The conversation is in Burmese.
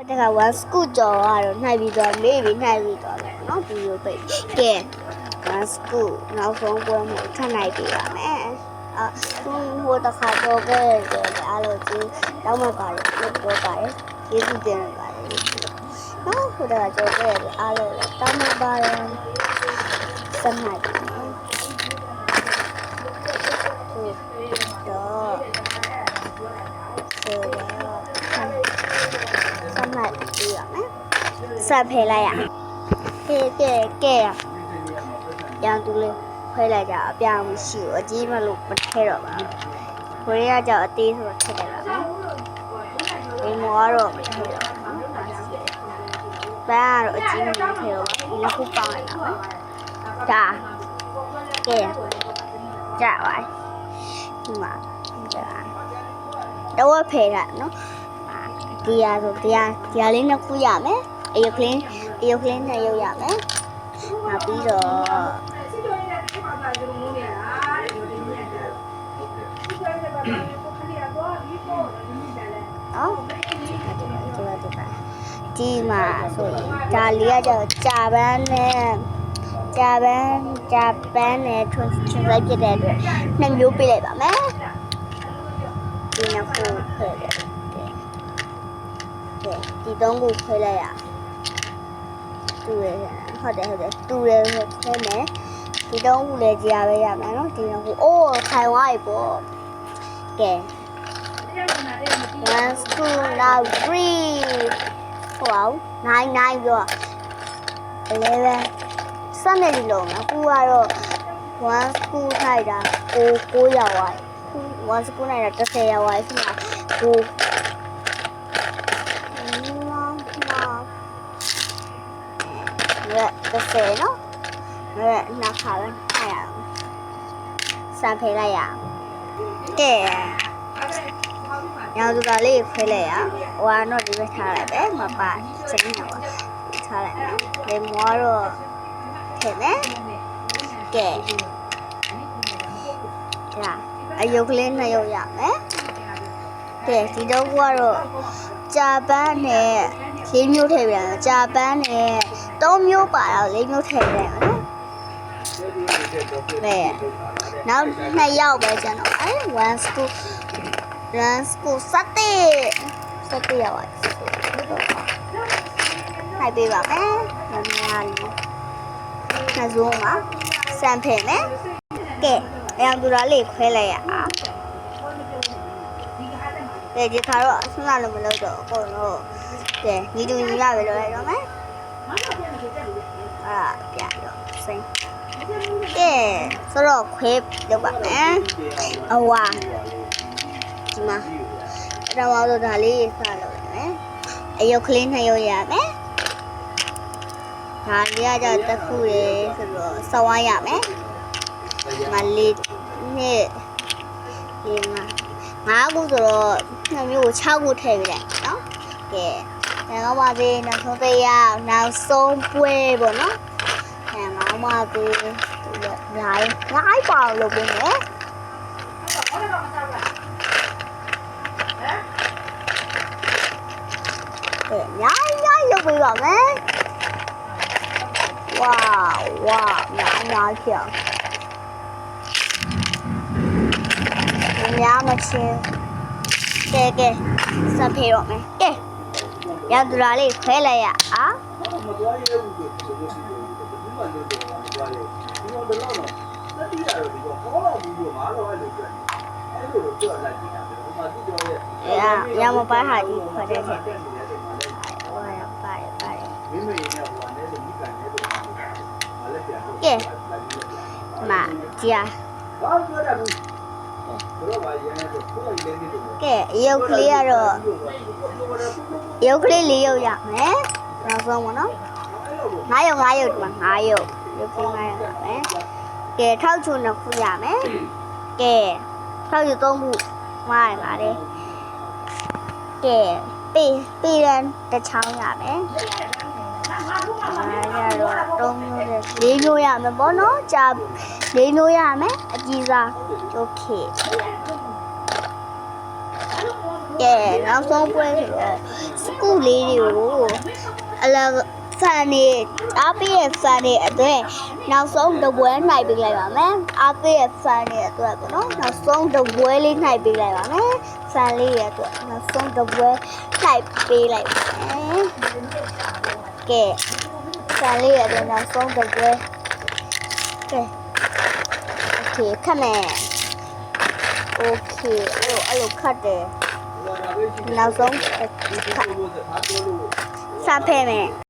这个玩 school ကြော်ကတော့နှိုက်ပြီးတော့မေးပြီးနှိုက်ပြီးတော့မယ်နော်ဒီလိုပဲကဲ玩 school နောက်ဆုံးပွဲမှာထပ်နှိုက်ပြီးပါမယ်ဟိုတခါတော့ခဲ့တယ်အားလို့ကြီးတောင်းမှပါတယ်ပြောပါတယ်ကျေးဇူးတင်ပါတယ်နော်ဟိုတခါတော့ခဲ့တယ်အားလို့တောင်းမှပါတယ်စမ်းနိုင်တယ်နော်တော့စမ်းနိုင်ပြီးရမယ်ဆက်ဖယ်လိုက်ရကဲရန်သူလေးခွဲလိုက်ကြအပြောင်းမရှိဘူးအကြီးမလို့မထဲတော့ပါဘူးကိုရီးယားကြောင့်အသေးဆိုတော့ထည့်လိုက်ပါမယ်ဒီမောကတော့မထဲတော့ဘူးနော်ပန်းကတော့အကြီးမလို့ထဲတော့ဒီလက်ခုပေါင်းလိုက်တာပဲဒါကဲကြပါဒီမှာတော့ဖယ်တာနော်ဒီရဆိုဒီရလေးနှစ်ခုရမယ်အယုတ်ကလင်းနဲ့ရုပ်ရမယ်နောက်ပြီးတော့ဒီမှာဆိုရင်ဒါလေးကကြာပန်းနဲ့ထွန်းလိုက်ပြတဲ့အတွက်နှစ်မျိုးပေးလိုက်ပါမယ်ဒီနှစ်ခုခွဲတယ်ဒီသုံးခုခွဲလိုက်ရတူတယ်ဟုတ်တယ်တူတယ်ခွဲမယ်ဒီသုံးခုလည်းကြာပဲရမယ်နော်ဒီနှစ်ခုအိုးခိုင်သွားပြီပေါ့ကဲ one school now 3ဟုတ်9ပြော11စနေဒီလုံးနော်ခုကတော့ one school ထိုက်တာ9ရောက်သွားပြီ one school နိုင်တာ10ရောက်သွားပြီဆိုတော့10နော်နောက်ခါပဲထားရအောင်စမ်းဖယ်လိုက်ရအောင်ကဲရောင်စုကလေးခွဲလိုက်ရဟိုကတော့ဒီဘက်ထားလိုက်ပဲမပါစိမ့်တော့ထားလိုက်နော်လေမွားတော့ထည့်မယ်ကဲဒါအယုတ်ကလေးနှစ်ယုတ်ရမယ်ကဲဒီတော့ကတော့ကြာပန်းနဲ့၄မျိုးထည့်ပြန်ကြာပန်းနဲ့3မျိုးပါတော့4မျိုးထည့်ပြန်နော်ပဲနောက်2ယောက်ပဲကျန်တော့one school 7ရောက်ပါထိုက်ပေးပါမယ်များလေးနှစ်စုံမှာစမ်းဖယ်မယ်ကဲအရောင်တူတာလေးခွဲလိုက်ရအောင်ဒီခါတော့အဆင်းလာလို့မလုပ်တော့အကုန်လုံးကဲညီတူညီရပဲလုပ်လိုက်တော့မယ်ပြတော့စိမ့်ကဲဆိုတော့ခွဲလုပ်ပါမယ်အဝါဒီမှာအဲ့တော့တော့ဒါလေးစလုပ်မယ်အယုတ်ကလေးနှစ်ယုတ်ရမယ်ဒါလေးကတစ်ခုလေဆိုတော့စောင်းရမယ်မလေးနဲ့ဒီမှာ5ခုဆိုတော့2မျိုးကို6ခုထည့်ပေးလိုက်နော်ကဲငါမသေးနောက်ဆုံးတရားနောက်ဆုံးပွဲပေါ့နော်ငါမသေးငါပါလို့ပြင်မယ်ညာလုပ်ပေးပါမယ်ဝါညာချောင်းညာမချင်းကဲစပ်ဖေးတော့မယ်ကဲရတူလာလေးခွဲလိုက်ရအောင်ရမပါဟာဒီခွဲတဲ့ချက်ကဲမာကြာကဲရုပ်ကလေးကတော့ရုပ်ကလေး၄ရုပ်ရမယ်နောက်ဆုံးပေါ့နော်5ရုပ်ဒီမှာ5ရုပ်ရုပ်ကလေး5ရုပ်ရမယ်ကဲထောက်ချုံနှစ်ခုရမယ်ကဲထောက်ချုံ3ခုမှားပါတယ်ကဲပေးရန်တစ်ချောင်းရမယ်ရတော့3မျိုးနဲ့4မျိုးရမယ်ပေါ့နော်ကြာ4မျိုးရမယ်အကြီးစားโอเคကဲ ကဲနောက်ဆုံးပွဲဆိုတော့စကူလေးတွေကိုအလဖန်နေအားပေးရဲ့ဖန်နေအတွက်နောက်ဆုံးတပွဲနိုင်ပေးလိုက်ပါမယ်အားပေးရဲ့ဖန်နေအတွက်ပေါ့နော်နောက်ဆုံးတပွဲလေးနိုင်ပေးလိုက်ပါမယ်ဖန်လေးရဲ့အတွက်နောက်ဆုံးတပွဲနိုင်ပေးလိုက်ပါမယ်ကဲဖန်လေးရဲ့အတွက်နောက်ဆုံးတပွဲကဲโอเคခက်မယ်โอเคအဲ့လိုခတ်တယ်နောက်ဆုံးခတ်စဖဲမယ်